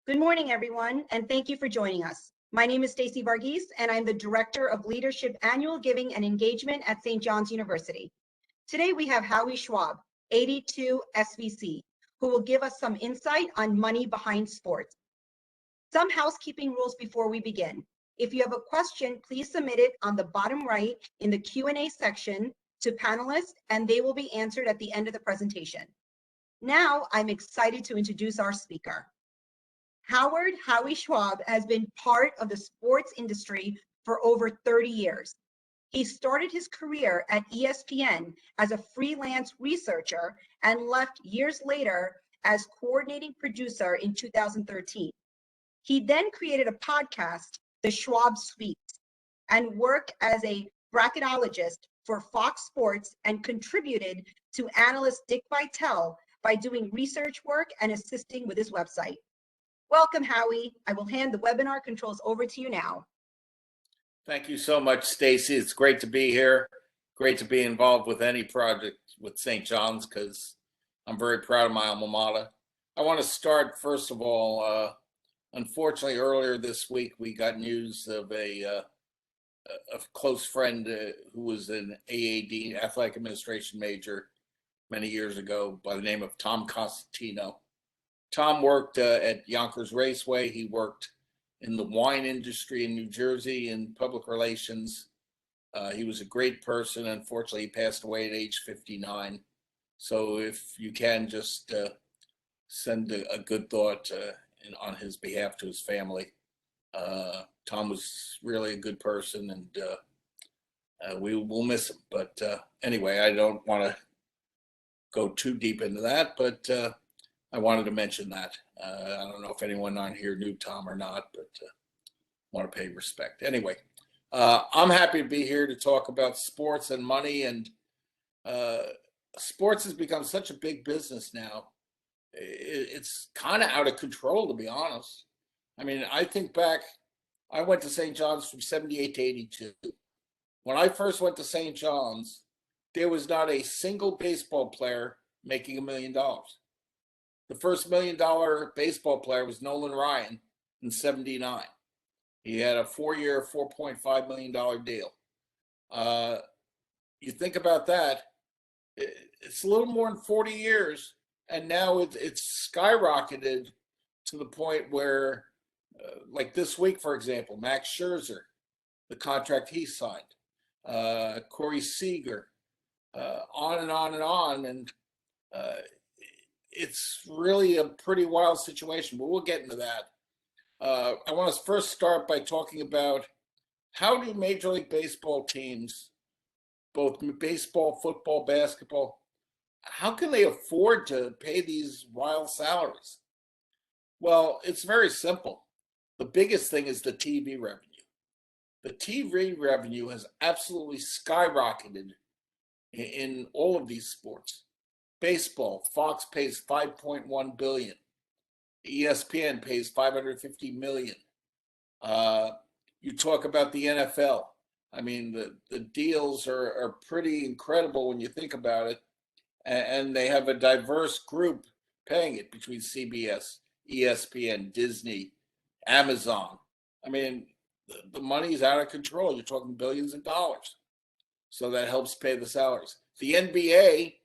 Good morning, everyone, and thank you for joining us. My name is Stacy Varghese, and I'm the Director of Leadership Annual Giving and Engagement at St. John's University. Today, we have Howie Schwab, 82 SVC, who will give us some insight on money behind sports. Some housekeeping rules before we begin. If you have a question, please submit it on the bottom right in the Q&A section to panelists, and they will be answered at the end of the presentation. Now, I'm excited to introduce our speaker. Howie Schwab has been part of the sports industry for over 30 years. He started his career at ESPN as a freelance researcher and left years later as coordinating producer in 2013. He then created a podcast, The Schwab Suite, and worked as a bracketologist for Fox Sports and contributed to analyst Dick Vitale by doing research work and assisting with his website. Welcome, Howie. I will hand the webinar controls over to you now. Thank you so much, Stacy. It's great to be here. Great to be involved with any project with St. John's because I'm very proud of my alma mater. I want to start, first of all, unfortunately, earlier this week, we got news of a close friend who was an AAD, athletic administration major, many years ago by the name of Tom Costino. Tom worked at Yonkers Raceway. He worked in the wine industry in New Jersey in public relations. He was a great person. Unfortunately, he passed away at age 59. So if you can just send a good thought on his behalf to his family. Tom was really a good person, and we will miss him. But anyway, I don't want to go too deep into that, but I wanted to mention that. I don't know if anyone on here knew Tom or not, but want to pay respect. Anyway, I'm happy to be here to talk about sports and money. And sports has become such a big business now. It's kind of out of control, to be honest. I mean, I think back, I went to St. John's from 78 to 82. When I first went to St. John's, there was not a single baseball player making $1 million. The first $1 million baseball player was Nolan Ryan in 79. He had a 4-year, $4.5 million deal. You think about that, it's a little more than 40 years, and now it's skyrocketed to the point where, like this week, for example, Max Scherzer, the contract he signed, Corey Seager, on and on and on, and it's really a pretty wild situation, but we'll get into that. I want to first start by talking about how do Major League Baseball teams, both baseball, football, basketball, how can they afford to pay these wild salaries? Well, it's very simple. The biggest thing is the TV revenue. The TV revenue has absolutely skyrocketed in all of these sports. Baseball, Fox pays $5.1 billion. ESPN pays $550 million. You talk about the NFL. I mean, the deals are pretty incredible when you think about it. And they have a diverse group paying it between CBS, ESPN, Disney, Amazon. I mean, the money is out of control. You're talking billions of dollars. So that helps pay the salaries. The NBA,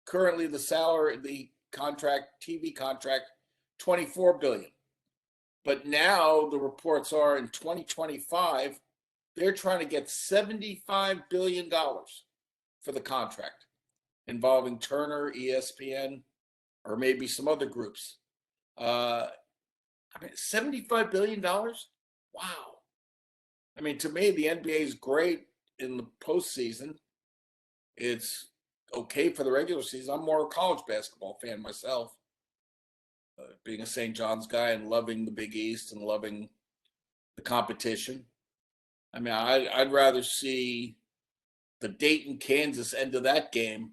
currently the TV contract, $24 billion. But now the reports are in 2025, they're trying to get $75 billion for the contract involving Turner, ESPN, or maybe some other groups. I mean, $75 billion? Wow. I mean, to me, the NBA is great in the postseason. It's okay for the regular season. I'm more a college basketball fan myself, being a St. John's guy and loving the Big East and loving the competition. I mean, I'd rather see the Dayton, Kansas end of that game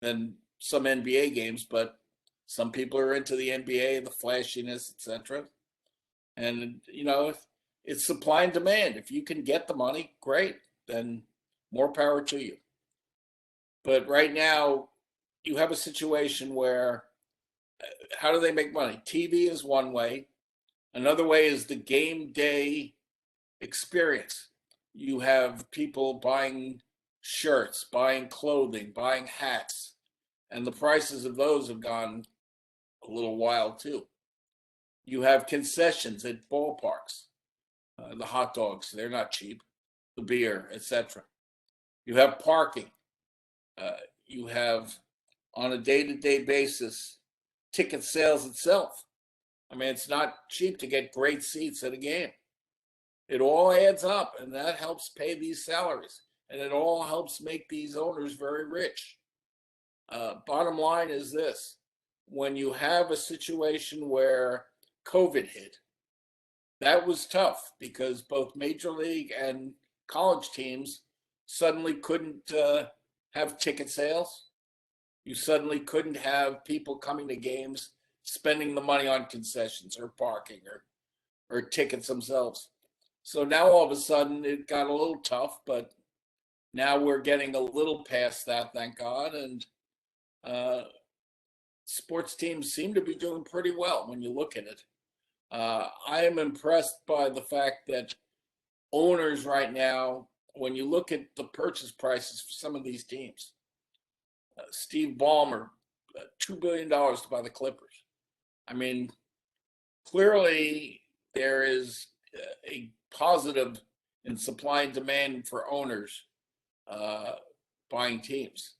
than some NBA games, but some people are into the NBA, the flashiness, etc. And, it's supply and demand. If you can get the money, great, then more power to you. But right now, you have a situation where how do they make money? TV is one way. Another way is the game day experience. You have people buying shirts, buying clothing, buying hats, and the prices of those have gone a little wild too. You have concessions at ballparks. The hot dogs, they're not cheap. The beer, etc. You have parking. You have, on a day-to-day basis, ticket sales itself. I mean, it's not cheap to get great seats at a game. It all adds up, and that helps pay these salaries, and it all helps make these owners very rich. Bottom line is this: when you have a situation where COVID hit, that was tough because both major league and college teams suddenly couldn't have ticket sales. You suddenly couldn't have people coming to games spending the money on concessions or parking or tickets themselves. So now all of a sudden it got a little tough, but now we're getting a little past that, thank God. And sports teams seem to be doing pretty well when you look at it. I am impressed by the fact that owners right now, when you look at the purchase prices for some of these teams, Steve Ballmer, $2 billion to buy the Clippers. I mean, clearly there is a positive in supply and demand for owners buying teams.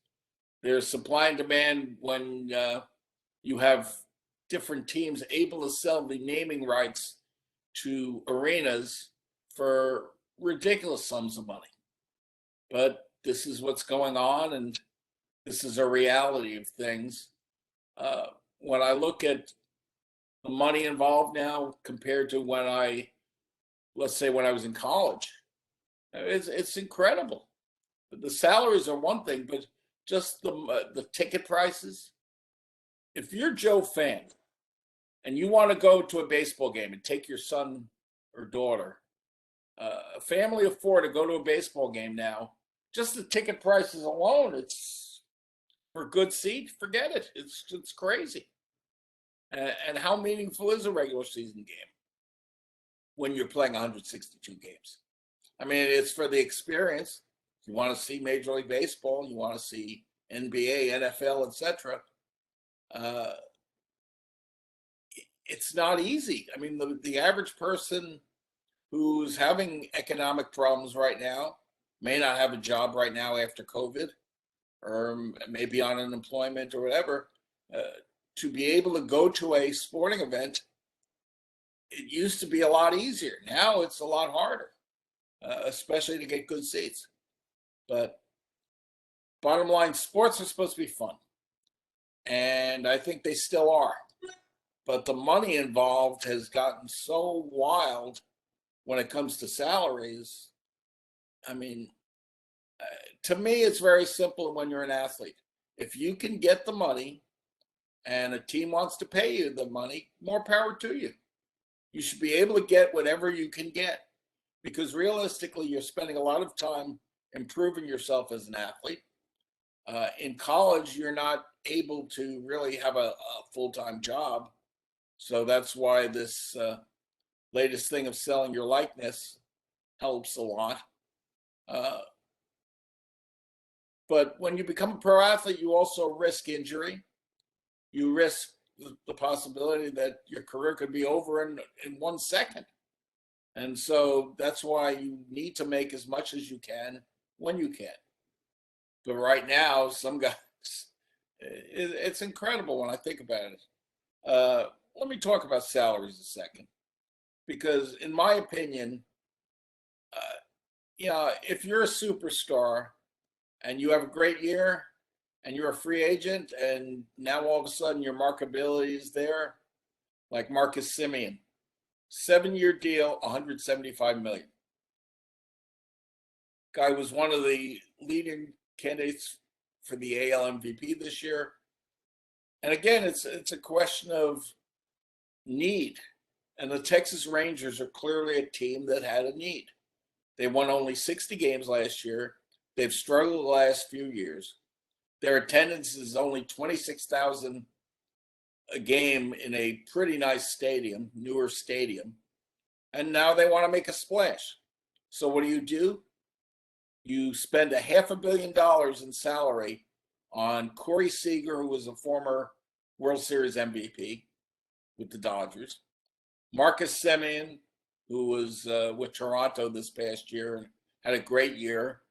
There's supply and demand when you have different teams able to sell the naming rights to arenas for ridiculous sums of money. But this is what's going on, and this is a reality of things. When I look at the money involved now compared to let's say when I was in college, it's incredible. The salaries are one thing, but just the ticket prices. If you're Joe fan and you want to go to a baseball game and take your son or daughter, a family of four to go to a baseball game now, just the ticket prices alone, it's for a good seat, forget it. It's crazy. And how meaningful is a regular season game when you're playing 162 games? I mean, it's for the experience. You want to see Major League Baseball, you want to see NBA, NFL, etc. It's not easy. I mean, the average person who's having economic problems right now may not have a job right now after COVID, or maybe on unemployment or whatever. To be able to go to a sporting event, it used to be a lot easier. Now it's a lot harder, especially to get good seats. But bottom line, sports are supposed to be fun. And I think they still are. But the money involved has gotten so wild when it comes to salaries. I mean, to me, it's very simple when you're an athlete. If you can get the money and a team wants to pay you the money, more power to you. You should be able to get whatever you can get, because realistically, you're spending a lot of time improving yourself as an athlete. In college, you're not able to really have a full-time job. So that's why this latest thing of selling your likeness helps a lot. But when you become a pro athlete, you also risk injury. You risk the possibility that your career could be over in 1 second. And so that's why you need to make as much as you can when you can. But right now, some guys, it's incredible when I think about it. Let me talk about salaries a second, because in my opinion, if you're a superstar and you have a great year and you're a free agent and now all of a sudden your marketability is there, like Marcus Semien, 7-year deal, $175 million. Guy was one of the leading candidates for the AL MVP this year. And again, it's a question of need. And the Texas Rangers are clearly a team that had a need. They won only 60 games last year. They've struggled the last few years. Their attendance is only 26,000 a game in a pretty nice stadium, newer stadium, and now they want to make a splash. So what do? You spend $500 million in salary on Corey Seager, who was a former World Series MVP with the Dodgers, Marcus Semien, who was with Toronto this past year and had a great year,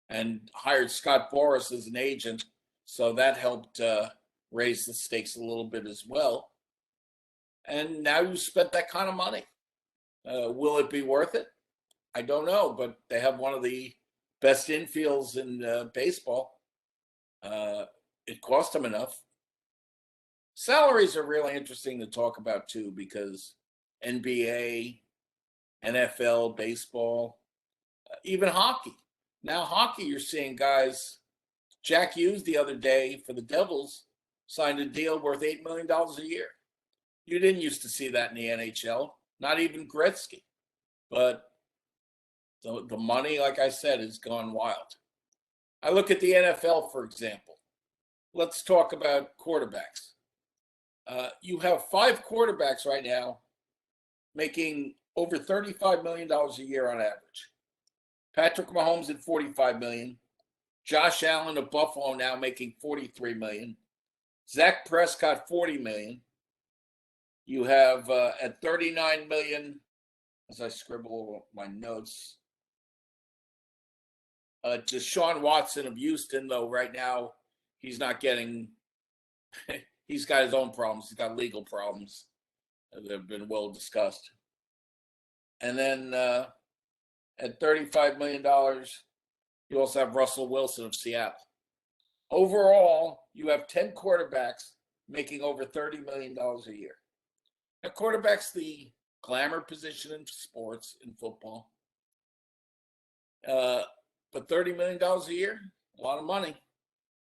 and hired Scott Boras as an agent, so that helped raise the stakes a little bit as well. And now you spent that kind of money. Will it be worth it? I don't know, but they have one of the best infields in baseball. It cost them enough. Salaries are really interesting to talk about too, because NBA, NFL, baseball, even hockey. Now hockey, you're seeing guys. Jack Hughes the other day for the Devils signed a deal worth $8 million a year. You didn't used to see that in the NHL, not even Gretzky. But the money, like I said, has gone wild. I look at the NFL, for example. Let's talk about quarterbacks. You have 5 quarterbacks right now making over $35 million a year on average. Patrick Mahomes at $45 million. Josh Allen of Buffalo now making $43 million. Zach Prescott, $40 million. You have at $39 million, as I scribble my notes, Deshaun Watson of Houston, though right now he's not getting, he's got his own problems. He's got legal problems that have been well discussed. And then at $35 million, you also have Russell Wilson of Seattle. Overall, you have 10 quarterbacks making over $30 million a year. Now, quarterback's the glamour position in sports, in football. But $30 million a year, a lot of money.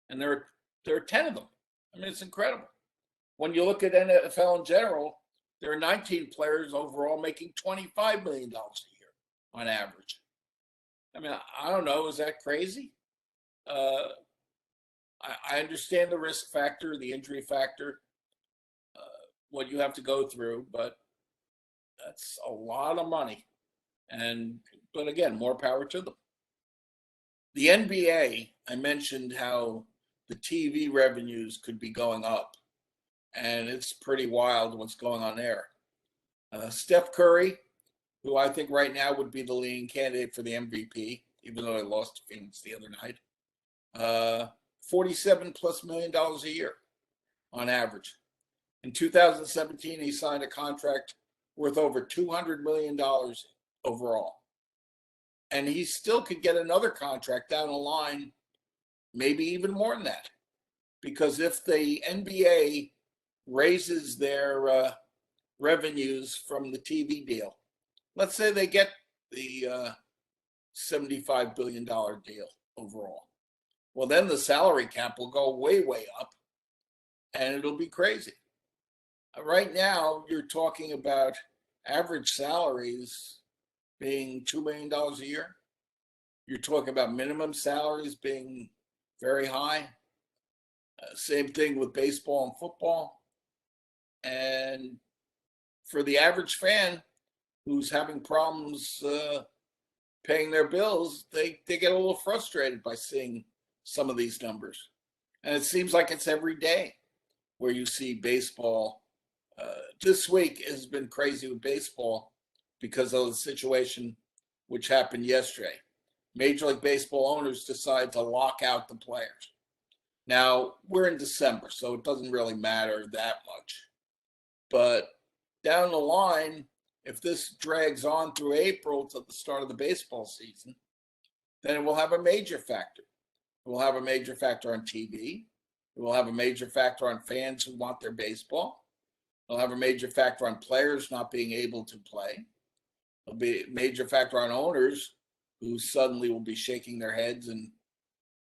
And there are 10 of them. I mean, it's incredible. When you look at NFL in general, there are 19 players overall making $25 million a year on average. I mean, I don't know. Is that crazy? I understand the risk factor, the injury factor, what you have to go through, but that's a lot of money. But again, more power to them. The NBA, I mentioned how the TV revenues could be going up, and it's pretty wild what's going on there. Steph Curry, who I think right now would be the leading candidate for the MVP, even though I lost to Phoenix the other night, $47+ million a year on average. In 2017, he signed a contract worth over $200 million overall. And he still could get another contract down the line, maybe even more than that. Because if the NBA raises their revenues from the TV deal, let's say they get the $75 billion deal overall. Well, then the salary cap will go way, way up, and it'll be crazy. Right now, you're talking about average salaries being $2 million a year. You're talking about minimum salaries being very high. Same thing with baseball and football. And for the average fan who's having problems paying their bills, they get a little frustrated by seeing some of these numbers. And it seems like it's every day where you see baseball. This week has been crazy with baseball because of the situation which happened yesterday. Major League Baseball owners decide to lock out the players. Now, we're in December, so it doesn't really matter that much. But down the line, if this drags on through April to the start of the baseball season, then it will have a major factor. It will have a major factor on TV. It will have a major factor on fans who want their baseball. It'll have a major factor on players not being able to play. It'll be a major factor on owners who suddenly will be shaking their heads and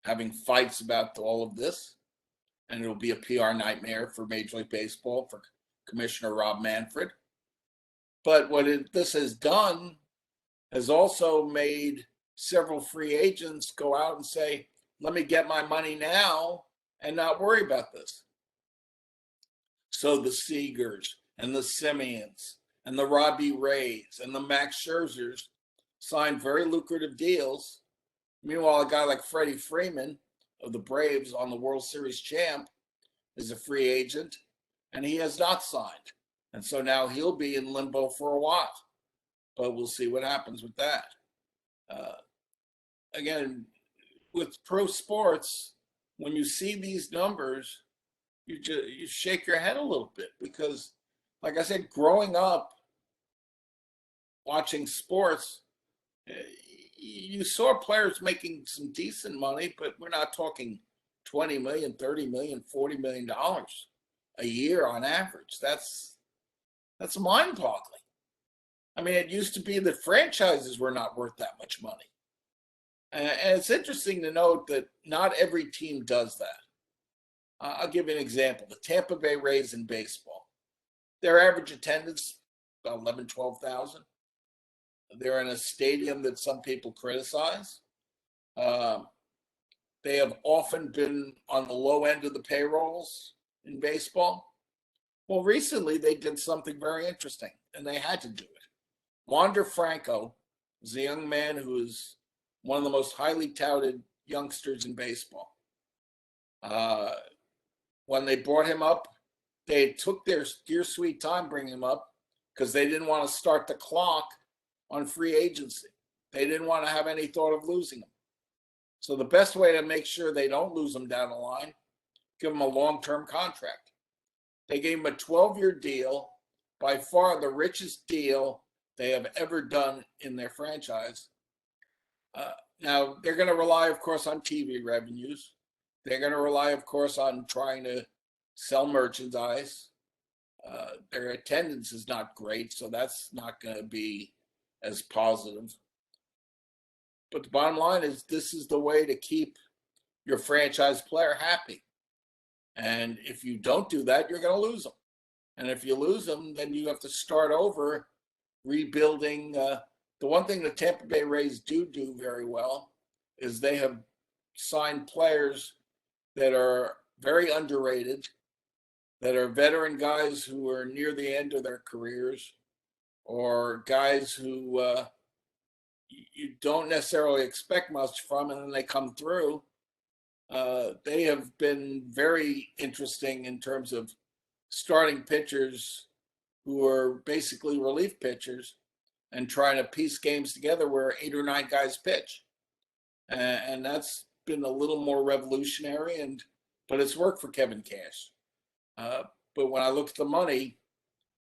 having fights about all of this. And it'll be a PR nightmare for Major League Baseball, for Commissioner Rob Manfred. But what this has done has also made several free agents go out and say, let me get my money now and not worry about this. So the Seagers and the Simeons and the Robbie Rays and the Max Scherzers signed very lucrative deals. Meanwhile, a guy like Freddie Freeman of the Braves, on the World Series champ, is a free agent, and he has not signed. And so now he'll be in limbo for a while. But we'll see what happens with that. Again, with pro sports, when you see these numbers, you shake your head a little bit because, like I said, growing up watching sports, you saw players making some decent money, but we're not talking 20 million, 30 million, 40 million dollars a year on average. That's mind-boggling. I mean, it used to be that franchises were not worth that much money. And it's interesting to note that not every team does that. I'll give you an example. The Tampa Bay Rays in baseball. Their average attendance, about 11, 12,000. They're in a stadium that some people criticize. They have often been on the low end of the payrolls in baseball. Well, recently they did something very interesting, and they had to do it. Wander Franco is a young man who is one of the most highly touted youngsters in baseball. When they brought him up, they took their sweet time bringing him up because they didn't want to start the clock on free agency. They didn't want to have any thought of losing him. So the best way to make sure they don't lose him down the line, give him a long-term contract. They gave him a 12-year deal, by far the richest deal they have ever done in their franchise. Now, they're going to rely, of course, on TV revenues. They're going to rely, of course, on trying to sell merchandise. Their attendance is not great, so that's not going to be as positive. But the bottom line is this is the way to keep your franchise player happy. And if you don't do that, you're going to lose them. And if you lose them, then you have to start over rebuilding. The one thing the Tampa Bay Rays do very well is they have signed players that are very underrated, that are veteran guys who are near the end of their careers, or guys who you don't necessarily expect much from, and then they come through. They have been very interesting in terms of starting pitchers who are basically relief pitchers and trying to piece games together where 8 or 9 guys pitch. And that's been a little more revolutionary, but it's worked for Kevin Cash. But when I look at the money,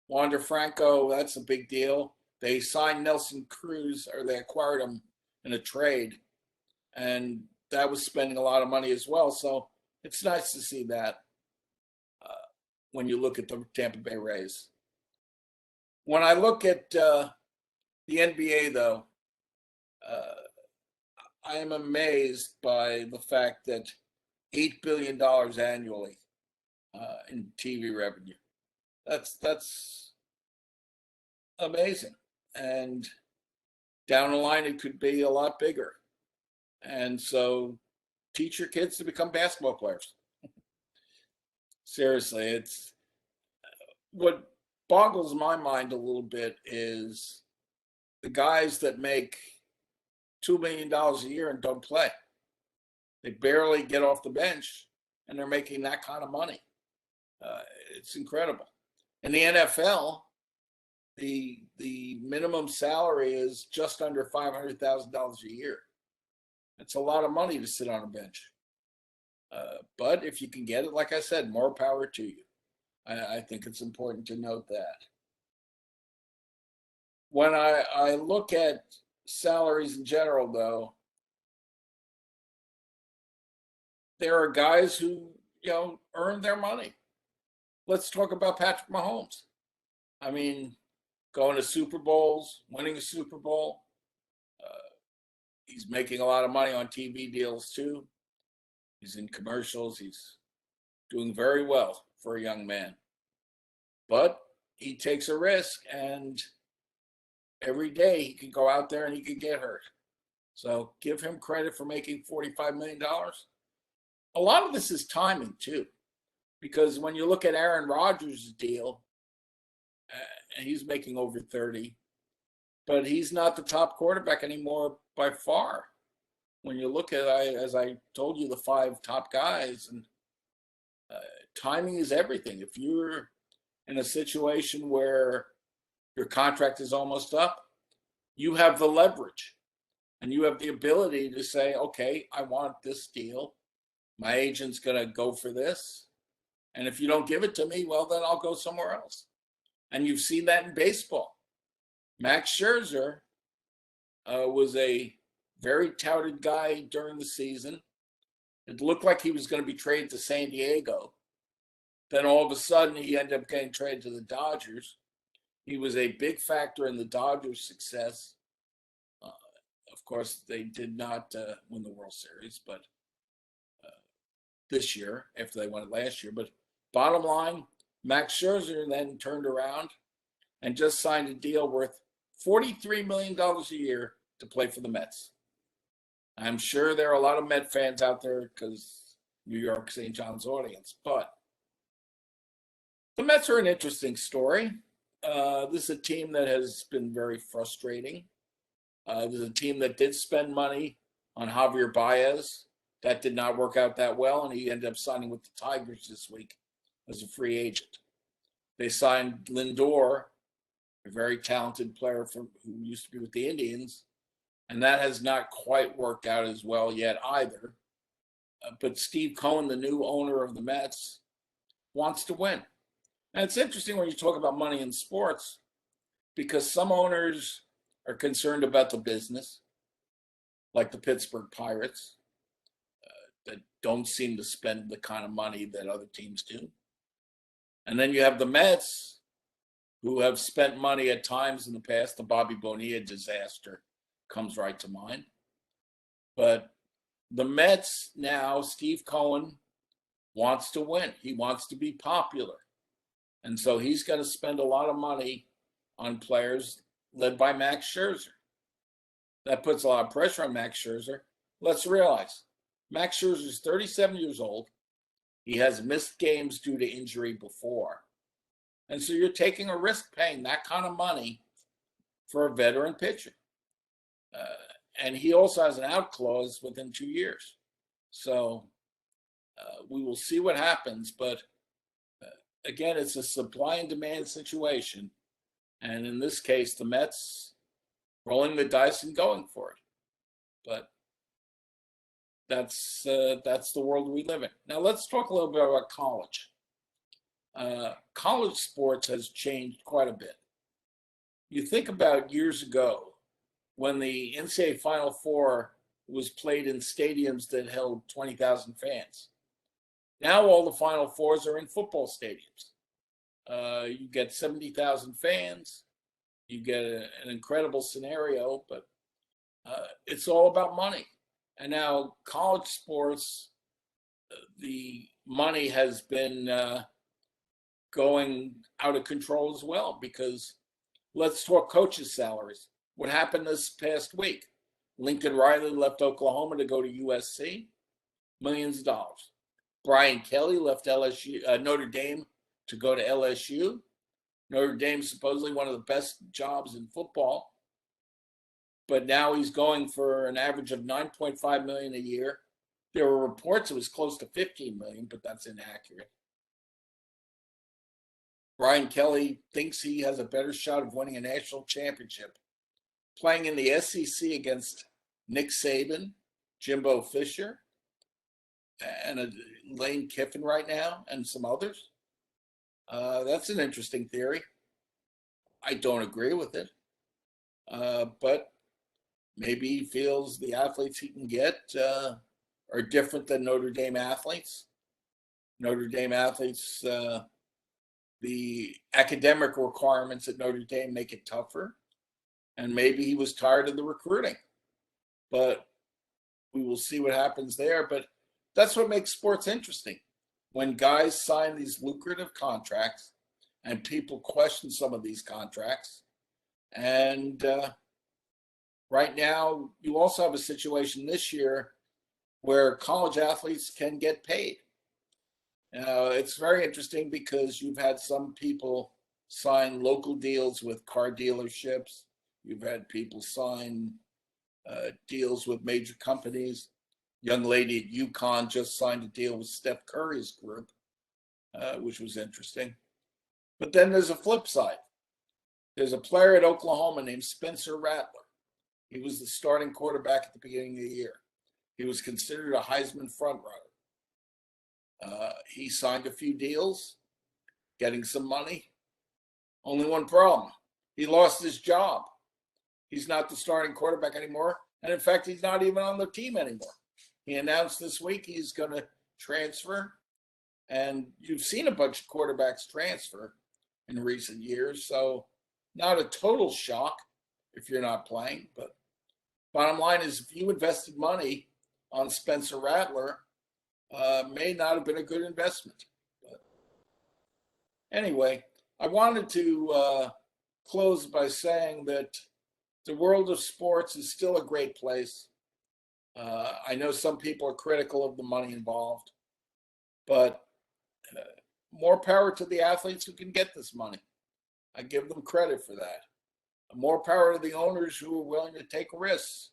Wander Franco, that's a big deal. They signed Nelson Cruz, or they acquired him in a trade, and that was spending a lot of money as well. So it's nice to see that when you look at the Tampa Bay Rays. When I look at the NBA, though, I am amazed by the fact that $8 billion annually in TV revenue. That's amazing. And down the line, it could be a lot bigger. And so teach your kids to become basketball players. Seriously, it's what boggles my mind a little bit is the guys that make $2 million a year and don't play. They barely get off the bench, and they're making that kind of money. It's incredible. In the NFL, the minimum salary is just under $500,000 a year. It's a lot of money to sit on a bench. But if you can get it, like I said, more power to you. I think it's important to note that. When I look at salaries in general, though, there are guys who, earn their money. Let's talk about Patrick Mahomes. I mean, going to Super Bowls, winning a Super Bowl. He's making a lot of money on TV deals too. He's in commercials. He's doing very well for a young man. But he takes a risk, and every day he can go out there and he can get hurt. So give him credit for making $45 million. A lot of this is timing too. Because when you look at Aaron Rodgers' deal, and he's making over 30, but he's not the top quarterback anymore by far. When you look at, as I told you, the 5 top guys, and timing is everything. If you're in a situation where your contract is almost up, you have the leverage and you have the ability to say, okay, I want this deal. My agent's going to go for this. And if you don't give it to me, well, then I'll go somewhere else. And you've seen that in baseball. Max Scherzer was a very touted guy during the season. It looked like he was going to be traded to San Diego. Then all of a sudden, he ended up getting traded to the Dodgers. He was a big factor in the Dodgers' success. Of course, they did not win the World Series, but this year, after they won it last year. But bottom line, Max Scherzer then turned around and just signed a deal worth $43 million a year to play for the Mets. I'm sure there are a lot of Met fans out there because New York, St. John's audience, but the Mets are an interesting story. This is a team that has been very frustrating. This is a team that did spend money on Javier Baez. That did not work out that well, and he ended up signing with the Tigers this week as a free agent. They signed Lindor, a very talented player who used to be with the Indians, and that has not quite worked out as well yet either. But Steve Cohen, the new owner of the Mets, wants to win. And it's interesting when you talk about money in sports, because some owners are concerned about the business, like the Pittsburgh Pirates, that don't seem to spend the kind of money that other teams do. And then you have the Mets, who have spent money at times in the past. The Bobby Bonilla disaster comes right to mind. But the Mets now, Steve Cohen wants to win. He wants to be popular. And so he's going to spend a lot of money on players led by Max Scherzer. That puts a lot of pressure on Max Scherzer. Let's realize, Max Scherzer is 37 years old. He has missed games due to injury before. And so you're taking a risk paying that kind of money for a veteran pitcher. And he also has an out clause within 2 years. So we will see what happens. But again, it's a supply and demand situation. And in this case, the Mets rolling the dice and going for it. But that's the world we live in. Now let's talk a little bit about college. College sports has changed quite a bit. You think about years ago when the NCAA Final Four was played in stadiums that held 20,000 fans. Now all the Final Fours are in football stadiums. You get 70,000 fans. You get an incredible scenario, but it's all about money. And now college sports, the money has been going out of control as well, because let's talk coaches' salaries. What happened this past week? Lincoln Riley left Oklahoma to go to USC, millions of dollars. Brian Kelly left Notre Dame to go to LSU. Notre Dame supposedly one of the best jobs in football, but now he's going for an average of $9.5 million a year. There were reports it was close to $15 million, but that's inaccurate. Brian Kelly thinks he has a better shot of winning a national championship playing in the SEC against Nick Saban, Jimbo Fisher, and Lane Kiffin right now, and some others. That's an interesting theory. I don't agree with it. But maybe he feels the athletes he can get are different than Notre Dame athletes. Notre Dame athletes, the academic requirements at Notre Dame make it tougher. And maybe he was tired of the recruiting. But we will see what happens there. But that's what makes sports interesting. When guys sign these lucrative contracts and people question some of these contracts. And right now, you also have a situation this year where college athletes can get paid. It's very interesting because you've had some people sign local deals with car dealerships. You've had people sign deals with major companies. Young lady at UConn just signed a deal with Steph Curry's group, which was interesting. But then there's a flip side. There's a player at Oklahoma named Spencer Rattler. He was the starting quarterback at the beginning of the year. He was considered a Heisman frontrunner. He signed a few deals, getting some money. Only one problem. He lost his job. He's not the starting quarterback anymore. And in fact, he's not even on the team anymore. He announced this week he's going to transfer. And you've seen a bunch of quarterbacks transfer in recent years. So not a total shock if you're not playing. But bottom line is, if you invested money on Spencer Rattler, may not have been a good investment. But anyway, I wanted to close by saying that the world of sports is still a great place. I know some people are critical of the money involved, but more power to the athletes who can get this money. I give them credit for that. More power to the owners who are willing to take risks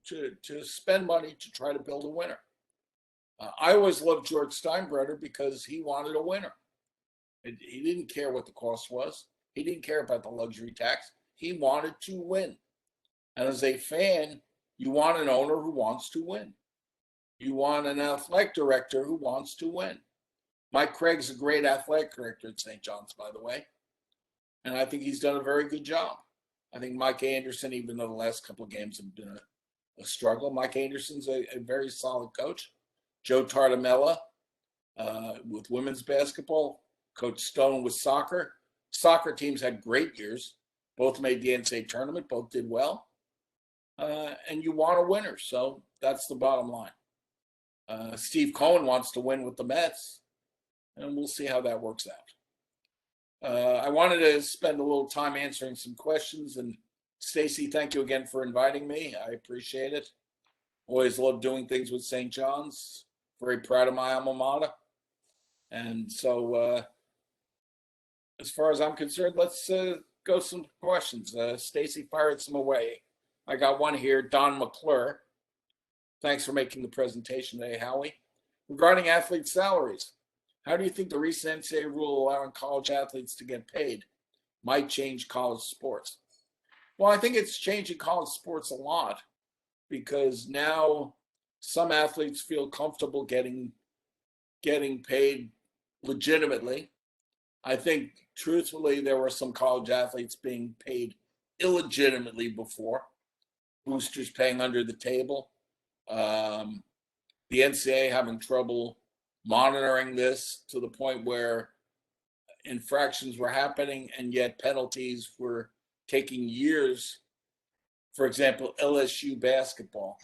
to spend money to try to build a winner. I always loved George Steinbrenner because he wanted a winner. He didn't care what the cost was. He didn't care about the luxury tax. He wanted to win. And as a fan, you want an owner who wants to win. You want an athletic director who wants to win. Mike Craig's a great athletic director at St. John's, by the way. And I think he's done a very good job. I think Mike Anderson, even though the last couple of games have been a struggle, Mike Anderson's a very solid coach. Joe Tartamella with women's basketball, Coach Stone with soccer. Soccer teams had great years. Both made the NCAA tournament. Both did well. And you want a winner. So that's the bottom line. Steve Cohen wants to win with the Mets. And we'll see how that works out. I wanted to spend a little time answering some questions. And Stacy, thank you again for inviting me. I appreciate it. Always love doing things with St. John's. Very proud of my alma mater. And so as far as I'm concerned, let's go some questions. Stacy fired some away. I got one here, Don McClure. Thanks for making the presentation today, Howie. Regarding athlete salaries, how do you think the recent NCAA rule allowing college athletes to get paid might change college sports? Well, I think it's changing college sports a lot because now some athletes feel comfortable getting paid legitimately. I think, truthfully, there were some college athletes being paid illegitimately before, boosters paying under the table. The NCAA having trouble monitoring this to the point where infractions were happening and yet penalties were taking years. For example, LSU basketball.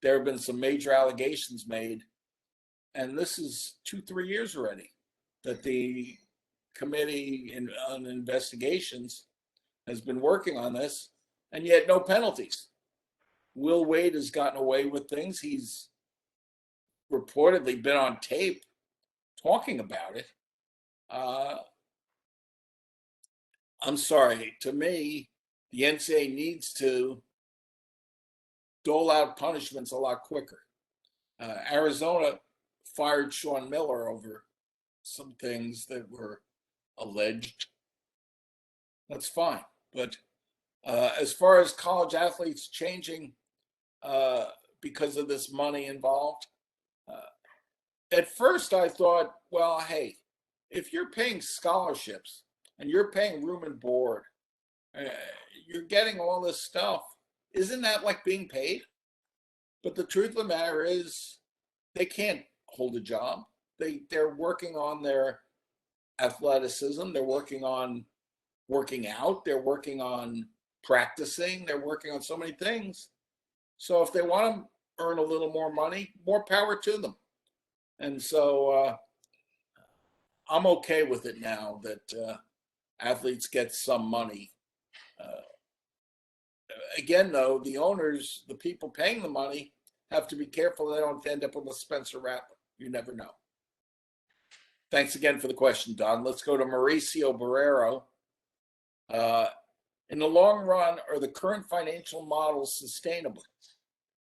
There have been some major allegations made, and this is 2-3 years already, that the committee on investigations has been working on this, and yet no penalties. Will Wade has gotten away with things. He's reportedly been on tape talking about it. I'm sorry. To me, the NCAA needs to dole out punishments a lot quicker. Arizona fired Sean Miller over some things that were alleged. That's fine. But as far as college athletes changing because of this money involved, at first I thought, well, hey, if you're paying scholarships and you're paying room and board, you're getting all this stuff, isn't that like being paid? But the truth of the matter is they can't hold a job. They're working on their athleticism. They're working on working out. They're working on practicing. They're working on so many things. So if they want to earn a little more money, more power to them. And so I'm okay with it now that athletes get some money. Again, though, the owners, the people paying the money, have to be careful they don't end up with a Spencer Rattler. You never know. Thanks again for the question, Don. Let's go to Mauricio Barrero. In the long run, are the current financial models sustainable?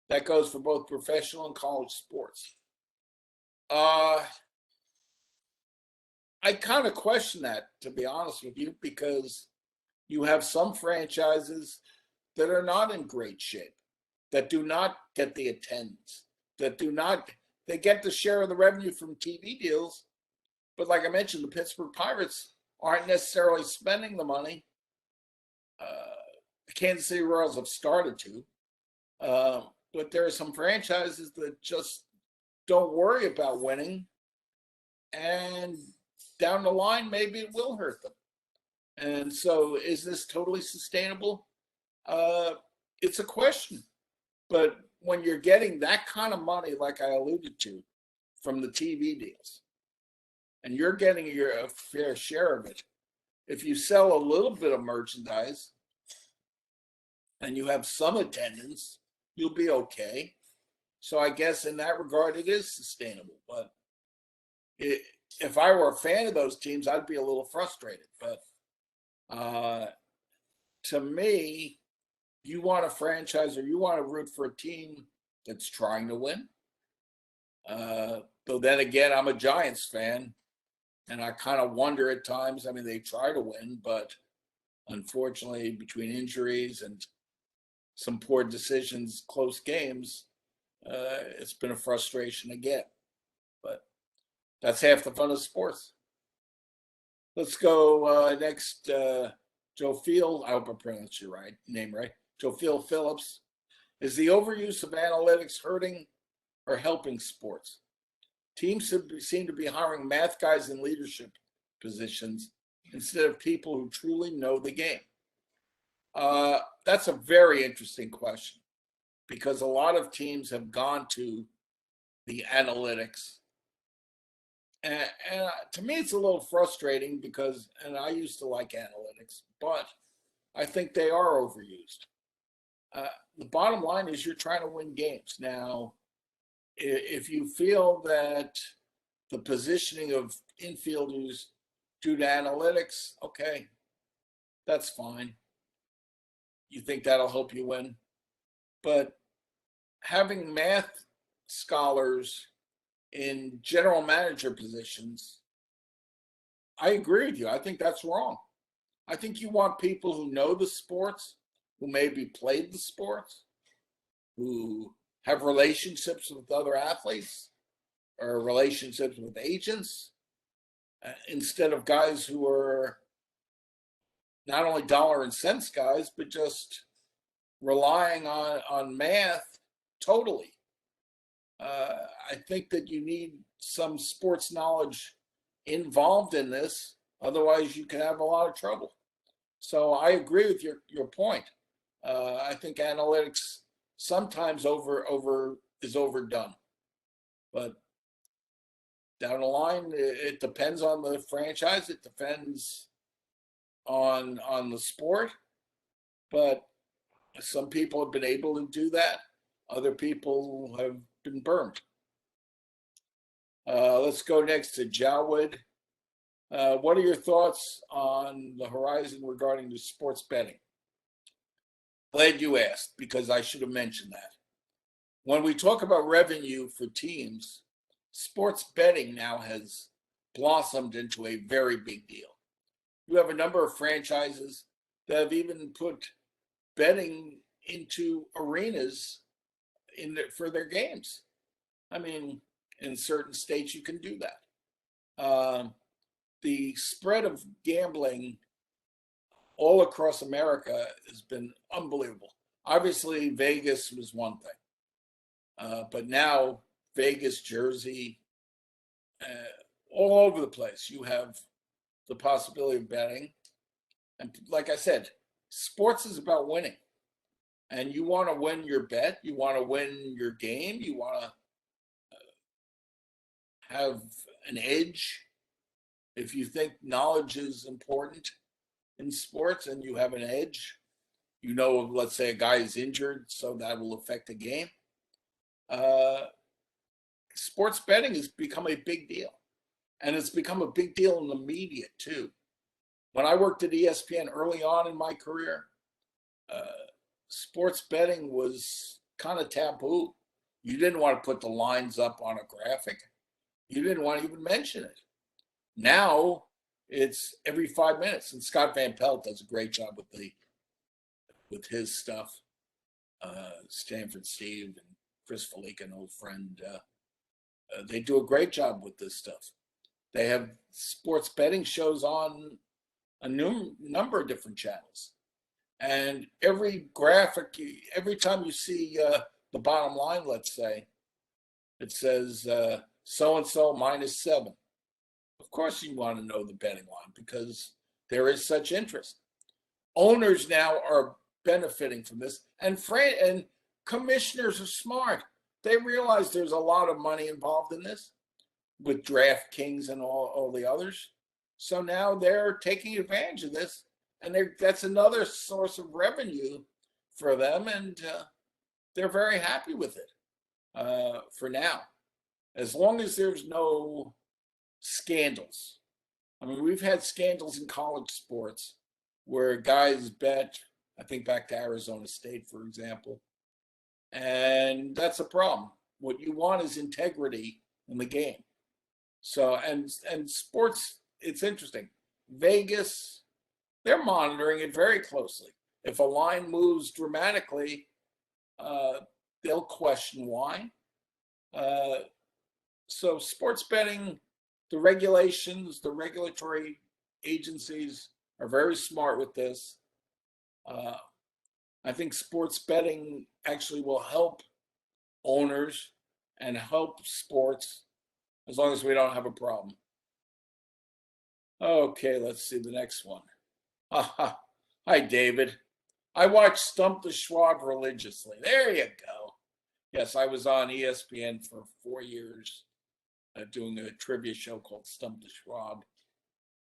That goes for both professional and college sports. I kind of question that, to be honest with you, because you have some franchises that are not in great shape, that do not get the attendance, they get the share of the revenue from TV deals. But like I mentioned, the Pittsburgh Pirates aren't necessarily spending the money. The Kansas City Royals have started to. But there are some franchises that just don't worry about winning. And down the line, maybe it will hurt them. And so is this totally sustainable? It's a question. But when you're getting that kind of money, like I alluded to, from the TV deals, and you're getting a fair share of it, if you sell a little bit of merchandise and you have some attendance, you'll be okay. So I guess in that regard, it is sustainable. But if I were a fan of those teams, I'd be a little frustrated. But to me, you want a franchise or you want to root for a team that's trying to win. Though then again, I'm a Giants fan, and I kind of wonder at times. I mean, they try to win, but unfortunately, between injuries and some poor decisions, close games, it's been a frustration again. But that's half the fun of sports. Let's go next. Joe Field, I hope I pronounced your name right. Joe Field Phillips. Is the overuse of analytics hurting or helping sports? Teams seem to be hiring math guys in leadership positions instead of people who truly know the game. That's a very interesting question, because a lot of teams have gone to the analytics. And to me, it's a little frustrating because, and I used to like analytics, but I think they are overused. The bottom line is you're trying to win games. Now, if you feel that the positioning of infielders due to analytics, okay, that's fine. You think that'll help you win. But having math scholars in general manager positions, I agree with you. I think that's wrong. I think you want people who know the sports, who maybe played the sports, who have relationships with other athletes or relationships with agents, instead of guys who are not only dollar and cents guys, but just relying on math totally. I think that you need some sports knowledge involved in this. Otherwise, you can have a lot of trouble. So I agree with your point. I think analytics sometimes is overdone. But down the line, it depends on the franchise. It depends on the sport. But some people have been able to do that. Other people have been burned. Let's go next to Jawed. What are your thoughts on the horizon regarding the sports betting? Glad you asked, because I should have mentioned that. When we talk about revenue for teams, sports betting now has blossomed into a very big deal. You have a number of franchises that have even put betting into arenas for their games. I mean, in certain states, you can do that. The spread of gambling all across America has been unbelievable. Obviously, Vegas was one thing, but now Vegas, Jersey, all over the place, you have the possibility of betting. And like I said, sports is about winning. And you want to win your bet, you want to win your game, you want to have an edge. If you think knowledge is important in sports and you have an edge, you know, let's say a guy is injured, so that will affect the game. Sports betting has become a big deal. And it's become a big deal in the media too. When I worked at ESPN early on in my career, sports betting was kind of taboo. You didn't want to put the lines up on a graphic. You didn't want to even mention it. Now it's every 5 minutes, and Scott Van Pelt does a great job with his stuff. Stanford Steve and Chris Felica, an old friend, they do a great job with this stuff. They have sports betting shows on a number of different channels. And every graphic, every time you see the bottom line, let's say, it says so-and-so -7. Of course you want to know the betting line because there is such interest. Owners now are benefiting from this, and commissioners are smart. They realize there's a lot of money involved in this with DraftKings and all the others. So now they're taking advantage of this, and that's another source of revenue for them, and they're very happy with it for now, as long as there's no scandals. I mean, we've had scandals in college sports where guys bet, I think back to Arizona State, for example, and that's a problem. What you want is integrity in the game. So, and sports, it's interesting. Vegas, they're monitoring it very closely. If a line moves dramatically, they'll question why. So sports betting, the regulations, the regulatory agencies are very smart with this. I think sports betting actually will help owners and help sports as long as we don't have a problem. Okay, let's see the next one. Hi, David. I watch Stump the Schwab religiously. There you go. Yes, I was on ESPN for 4 years doing a trivia show called Stump the Schwab.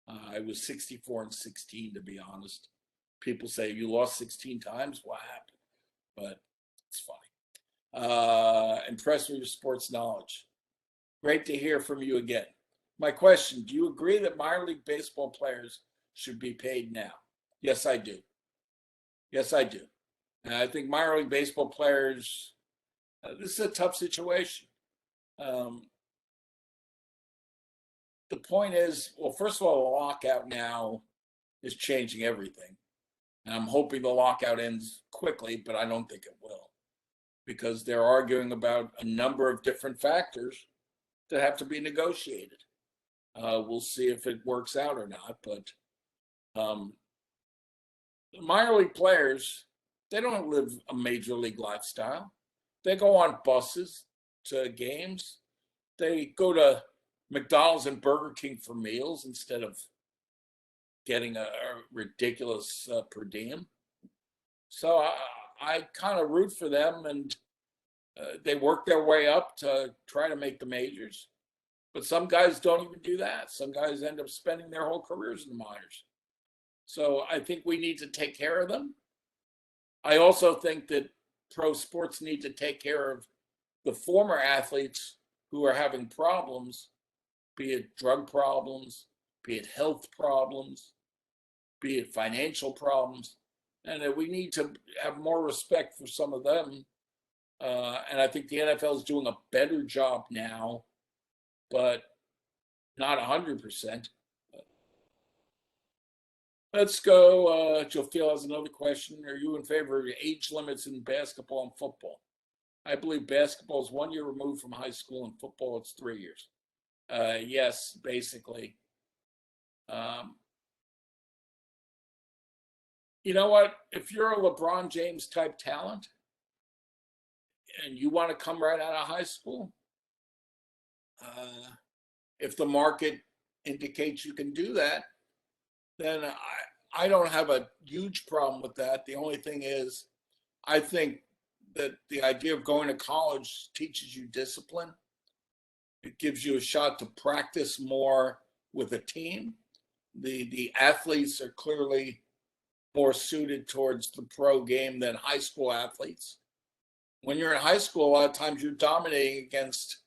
I was 64-16, to be honest. People say, you lost 16 times? What happened? But it's funny. Impressed with your sports knowledge. Great to hear from you again. My question, do you agree that minor league baseball players should be paid now? Yes, I do. Yes, I do. And I think minor league baseball players, this is a tough situation. The point is, well, first of all, the lockout now is changing everything. And I'm hoping the lockout ends quickly, but I don't think it will, because they're arguing about a number of different factors that have to be negotiated. We'll see if it works out or not, but minor league players, they don't live a major league lifestyle. They go on buses to games. They go to McDonald's and Burger King for meals instead of getting a ridiculous per diem. So I kind of root for them, and they work their way up to try to make the majors. But some guys don't even do that. Some guys end up spending their whole careers in the minors. So I think we need to take care of them. I also think that pro sports need to take care of the former athletes who are having problems, be it drug problems, be it health problems, be it financial problems, and that we need to have more respect for some of them. And I think the NFL is doing a better job now, but not 100%. Let's go. Jofil has another question. Are you in favor of age limits in basketball and football? I believe basketball is 1 year removed from high school, and football it's 3 years. Yes, basically. You know what? If you're a LeBron James type talent and you want to come right out of high school, if the market indicates you can do that, then I don't have a huge problem with that. The only thing is, I think that the idea of going to college teaches you discipline. It gives you a shot to practice more with a team. The athletes are clearly more suited towards the pro game than high school athletes. When you're in high school, a lot of times you're dominating against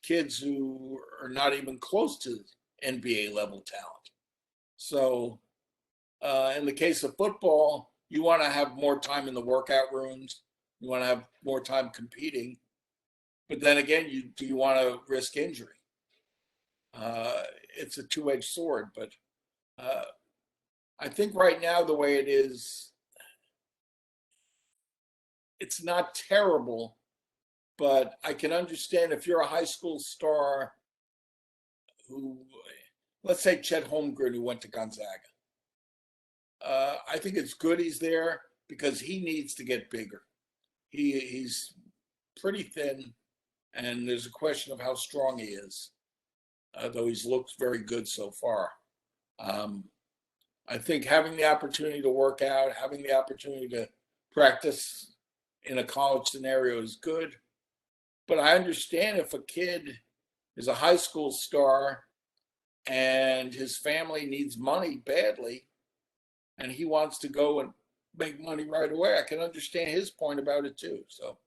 kids who are not even close to NBA level talent. So in the case of football, you want to have more time in the workout rooms. You want to have more time competing. But then again, do you want to risk injury? It's a two-edged sword. But I think right now, the way it is, it's not terrible. But I can understand if you're a high school star who, let's say Chet Holmgren, who went to Gonzaga. I think it's good he's there because he needs to get bigger. He's pretty thin, and there's a question of how strong he is, though he's looked very good so far. I think having the opportunity to work out, having the opportunity to practice in a college scenario is good. But I understand if a kid is a high school star and his family needs money badly, and he wants to go and make money right away, I can understand his point about it too. So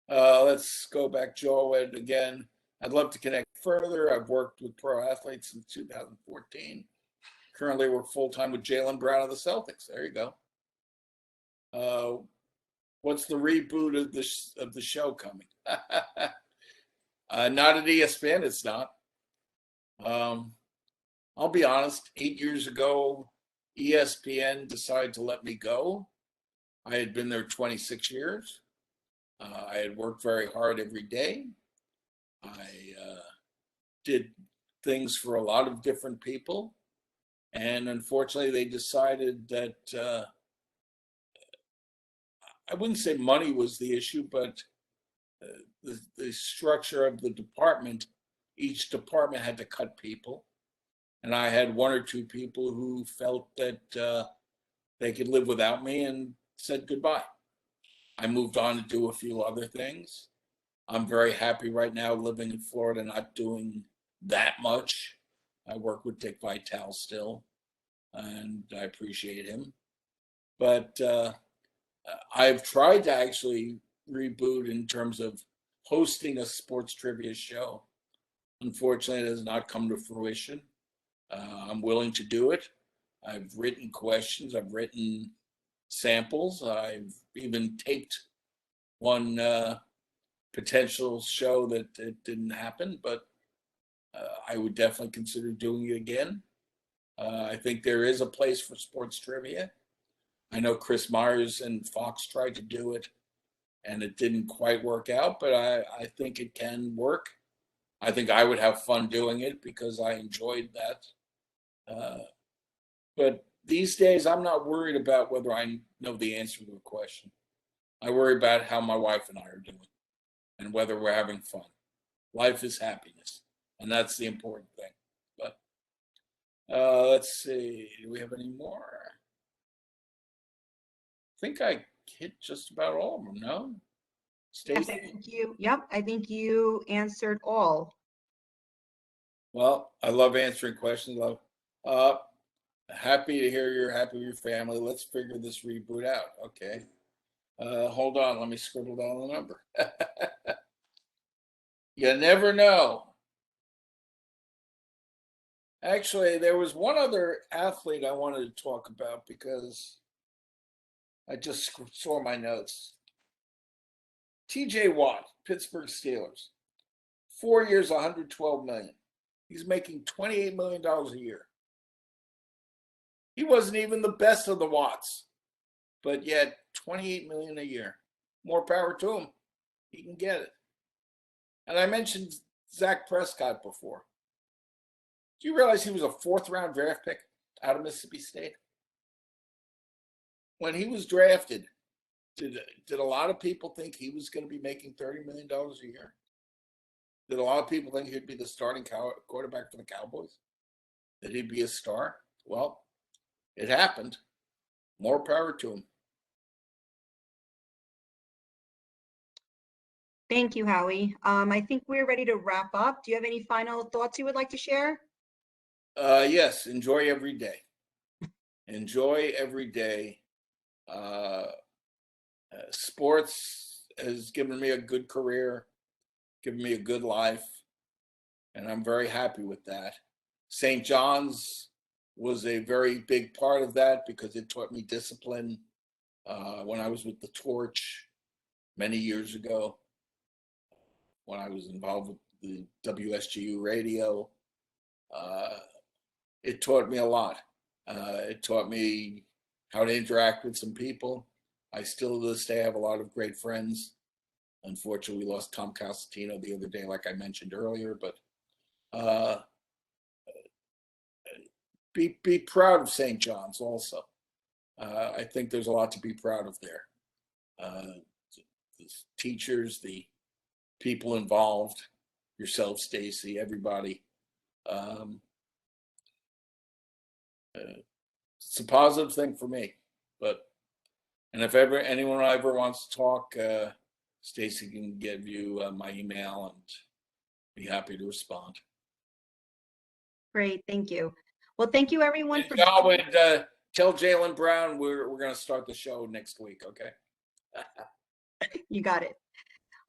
let's go back, Joe, and again, I'd love to connect further. I've worked with pro athletes since 2014. Currently work full-time with Jalen Brown of the Celtics. There you go. What's the reboot of the show coming? Not at ESPN, it's not. I'll be honest, 8 years ago, ESPN decided to let me go. I had been there 26 years. I had worked very hard every day. I did things for a lot of different people. And unfortunately, they decided that I wouldn't say money was the issue, but the structure of the department, each department had to cut people. And I had one or two people who felt that they could live without me and said goodbye. I moved on to do a few other things. I'm very happy right now living in Florida, not doing that much. I work with Dick Vitale still, and I appreciate him. But I've tried to actually reboot in terms of hosting a sports trivia show. Unfortunately, it has not come to fruition. I'm willing to do it. I've written questions. I've written samples. I've even taped one potential show that it didn't happen, but I would definitely consider doing it again. I think there is a place for sports trivia. I know Chris Myers and Fox tried to do it, and it didn't quite work out, but I think it can work. I think I would have fun doing it because I enjoyed that. But these days, I'm not worried about whether I know the answer to a question. I worry about how my wife and I are doing and whether we're having fun. Life is happiness, and that's the important thing. But let's see, do we have any more? I think I hit just about all of them, no? Yes, Stacey? I think I think you answered all. Well, I love answering questions. Happy to hear you're happy with your family. Let's figure this reboot out. Okay. Hold on. Let me scribble down the number. You never know. Actually, there was one other athlete I wanted to talk about because I just saw my notes. TJ Watt, Pittsburgh Steelers. 4 years, $112 million. He's making $28 million a year. He wasn't even the best of the Watts, but yet $28 million a year. More power to him. He can get it. And I mentioned Zach Prescott before. Do you realize he was a fourth-round draft pick out of Mississippi State? When he was drafted, did a lot of people think he was going to be making $30 million a year? Did a lot of people think he'd be the starting quarterback for the Cowboys? That he'd be a star? Well, it happened. More power to him. Thank you, Howie. I think we're ready to wrap up. Do you have any final thoughts you would like to share? Yes, enjoy every day. Enjoy every day. Sports has given me a good career. given me a good life, and I'm very happy with that. St. John's was a very big part of that because it taught me discipline when I was with the Torch many years ago, when I was involved with the WSGU radio. It taught me a lot. It taught me how to interact with some people. I still to this day have a lot of great friends. Unfortunately, we lost Tom Costino the other day, like I mentioned earlier, but be proud of St. John's also. I think there's a lot to be proud of there. The teachers, the people involved, yourself, Stacy, everybody. It's a positive thing for me. And if anyone ever wants to talk, Stacy can give you my email and be happy to respond. Great, thank you. Well, thank you everyone for tell Jalen Brown we're going to start the show next week, okay? You got it.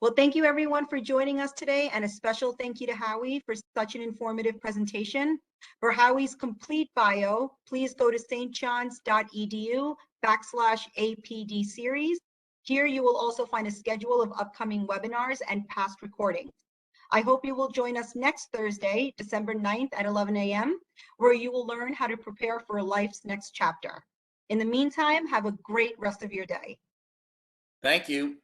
Well, thank you everyone for joining us today, and a special thank you to Howie for such an informative presentation. For Howie's complete bio, please go to stjohns.edu/APD series. Here you will also find a schedule of upcoming webinars and past recordings. I hope you will join us next Thursday, December 9th at 11 a.m., where you will learn how to prepare for life's next chapter. In the meantime, have a great rest of your day. Thank you.